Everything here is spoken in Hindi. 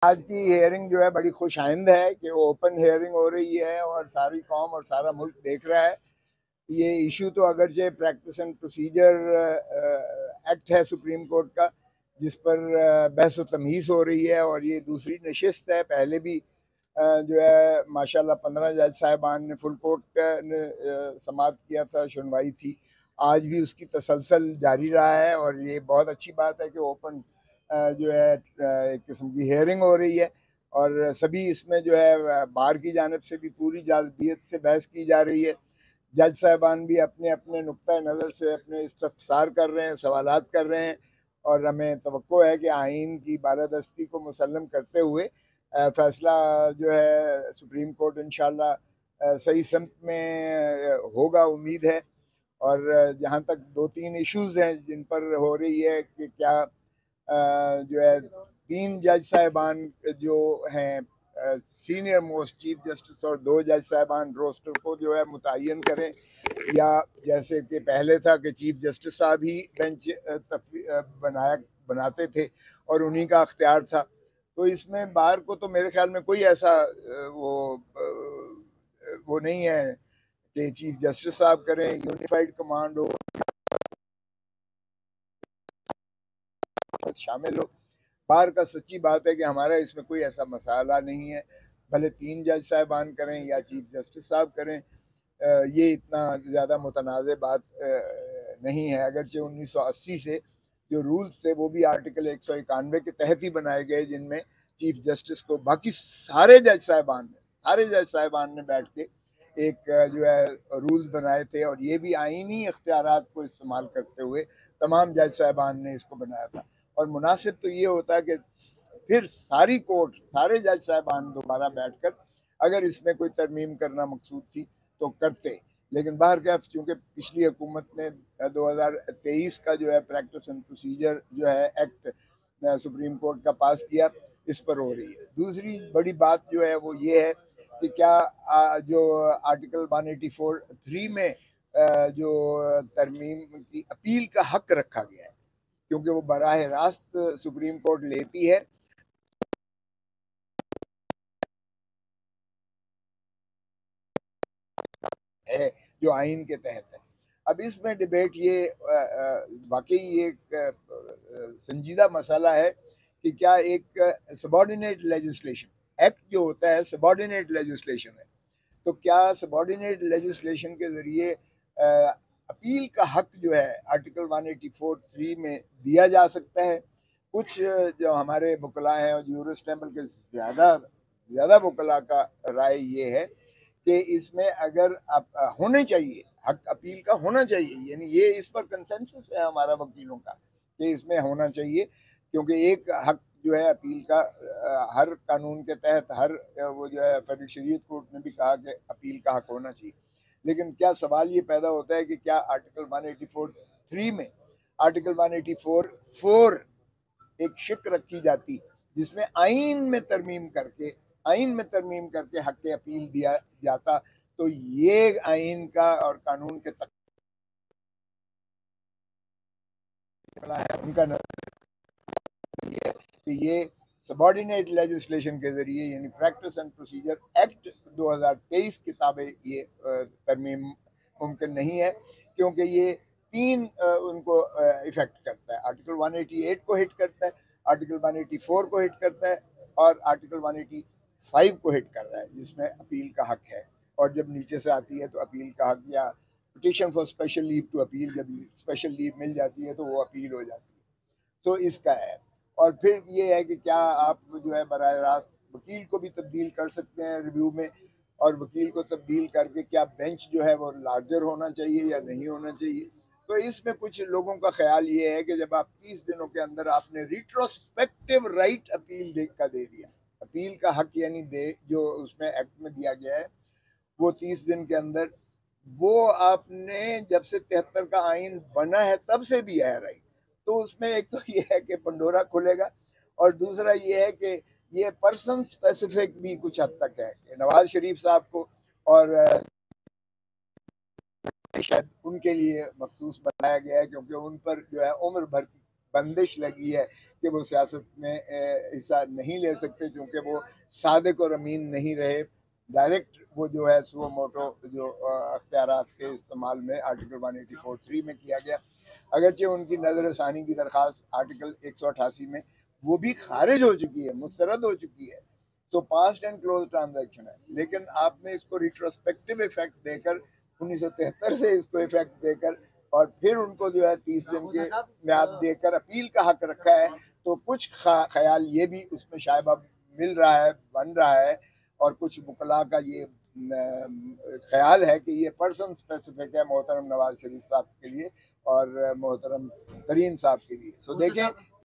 आज की हेयरिंग जो है बड़ी खुशाइंद है कि ओपन हेयरिंग हो रही है और सारी कौम और सारा मुल्क देख रहा है। ये इशू तो अगरचे प्रैक्टिस एंड प्रोसीजर एक्ट है सुप्रीम कोर्ट का, जिस पर बहस व तमहीस हो रही है और ये दूसरी नशिस्त है। पहले भी जो है माशाल्लाह 15 जज साहिबान ने फुल कोर्ट ने समाअत किया था, सुनवाई थी। आज भी उसकी तसलसल जारी रहा है और ये बहुत अच्छी बात है कि ओपन जो है एक किस्म की हेयरिंग हो रही है और सभी इसमें जो है बार की जानिब से भी पूरी जालबियत से बहस की जा रही है। जज साहबान भी अपने अपने नुक्ता नज़र से अपने इस्तफसार कर रहे हैं, सवालात कर रहे हैं और हमें तवक्को है कि आइन की बालादस्ती को मुसल्लम करते हुए फैसला जो है सुप्रीम कोर्ट इंशाल्लाह सही समत में होगा, उम्मीद है। और जहाँ तक दो तीन इश्यूज हैं जिन पर हो रही है कि क्या जो है 3 जज साहिबान जो हैं सीनियर मोस्ट चीफ जस्टिस और 2 जज साहिबान रोस्टर को जो है मुतय्यन करें, या जैसे कि पहले था कि चीफ जस्टिस साहब ही बेंच बनाते थे और उन्हीं का अख्तियार था। तो इसमें बार को तो मेरे ख्याल में कोई ऐसा वो नहीं है कि चीफ जस्टिस साहब करें, यूनिफाइड कमांड हो, शामिल हो। बार का सच्ची बात है कि हमारा इसमें कोई ऐसा मसाला नहीं है, भले 3 जज साहिबान करें या चीफ जस्टिस साहब करें। ये इतना ज़्यादा मुतनाज़ बात नहीं है। अगरचे 1980 से जो रूल्स थे वो भी आर्टिकल 191 के तहत ही बनाए गए, जिनमें चीफ जस्टिस को बाकी सारे जज साहिबान ने बैठ के एक जो है रूल्स बनाए थे और ये भी आइनी इख्तियारात को इस्तेमाल करते हुए तमाम जज साहिबान ने इसको बनाया था। और मुनासिब तो ये होता है कि फिर सारी कोर्ट, सारे जज साहिबान दोबारा बैठकर अगर इसमें कोई तरमीम करना मकसूद थी तो करते। लेकिन बाहर कैफ चूँकि पिछली हुकूमत ने 2023 का जो है प्रैक्टिस एंड प्रोसीजर जो है एक्ट सुप्रीम कोर्ट का पास किया, इस पर हो रही है। दूसरी बड़ी बात जो है वो ये है कि क्या जो आर्टिकल 184(3) में जो तरमीम की अपील का हक रखा गया है, क्योंकि वो बराह रास्त सुप्रीम कोर्ट लेती है जो आइन के तहत है। अब इसमें डिबेट ये वाकई एक संजीदा मसला है कि क्या एक सबॉर्डिनेट लेजिस्लेशन एक्ट जो होता है सबॉर्डिनेट लेजिस्लेशन है, तो क्या सबॉर्डिनेट लेजिस्लेशन के ज़रिए अपील का हक जो है आर्टिकल 184(3) में दिया जा सकता है। कुछ जो हमारे वकला हैं और यूरिस्ट हैं, बल्कि ज़्यादा वकला का राय ये है कि इसमें अगर आप होने चाहिए, हक अपील का होना चाहिए, यानी ये इस पर कंसेंसस है हमारा वकीलों का कि इसमें होना चाहिए, क्योंकि एक हक जो है अपील का हर कानून के तहत हर वो जो है फेडरल शरीयत कोर्ट ने भी कहा कि अपील का हक होना चाहिए। लेकिन क्या सवाल ये पैदा होता है कि क्या आर्टिकल 184(3) में आर्टिकल 184(4) एक शिक रखी जाती जिसमें आइन में तरमीम करके हक अपील दिया जाता, तो ये आइन का और कानून के तक है उनका नजरिया है कि ये सबॉर्डिनेट लेजिस्लेशन के जरिए यानी प्रैक्टिस एंड प्रोसीजर एक्ट 2023 के ताबे ये तरमीम मुमकिन नहीं है, क्योंकि ये 3 उनको इफेक्ट करता है। आर्टिकल 188 को हिट करता है, आर्टिकल 184 को हिट करता है और आर्टिकल 185 को हिट कर रहा है, जिसमें अपील का हक है। और जब नीचे से आती है तो अपील का हक या petition for special leave to appeal, जब स्पेशल लीव मिल जाती है तो वो अपील हो जाती है। तो इसका है। और फिर ये है कि क्या आप जो है बराह रास्त वकील को भी तब्दील कर सकते हैं रिव्यू में, और वकील को तब्दील करके क्या बेंच जो है वो लार्जर होना चाहिए या नहीं होना चाहिए। तो इसमें कुछ लोगों का ख्याल ये है कि जब आप 30 दिनों के अंदर आपने रिट्रोस्पेक्टिव राइट अपील दे दिया, अपील का हक यानी दे जो उसमें एक्ट में दिया गया है, वो 30 दिन के अंदर वो आपने जब से 73 का आइन बना है तब से दिया है राइट, तो उसमें एक तो ये है कि पंडोरा खुलेगा और दूसरा ये है कि ये पर्सन स्पेसिफिक भी कुछ हद तक है कि नवाज शरीफ साहब को और शायद उनके लिए मखसूस बनाया गया है, क्योंकि उन पर जो है उम्र भर की बंदिश लगी है कि वो सियासत में हिस्सा नहीं ले सकते, क्योंकि वो सादिक और अमीन नहीं रहे। डायरेक्ट वो जो है सुओ मोटो जो अख्तियारात के इस्तेमाल में आर्टिकल 184(3) में किया गया, अगरचे उनकी नज़र षानी की दरख्वास्त आर्टिकल 188 में वो भी खारिज हो चुकी है, मुस्तरद हो चुकी है। तो पास्ट एंड क्लोज ट्रांजैक्शन है, लेकिन आपने इसको रिट्रोस्पेक्टिव इफेक्ट देकर 1973 से इसको इफेक्ट देकर और फिर उनको जो है 30 दिन के म्याद देकर अपील का हक रखा है। तो कुछ ख्याल ये भी उसमें शायद अब मिल रहा है, बन रहा है, और कुछ वकला का ये ख्याल है कि ये पर्सन स्पेसिफिक है मोहतरम नवाज शरीफ साहब के लिए और मोहतरम तरीन साहब के लिए। तो देखें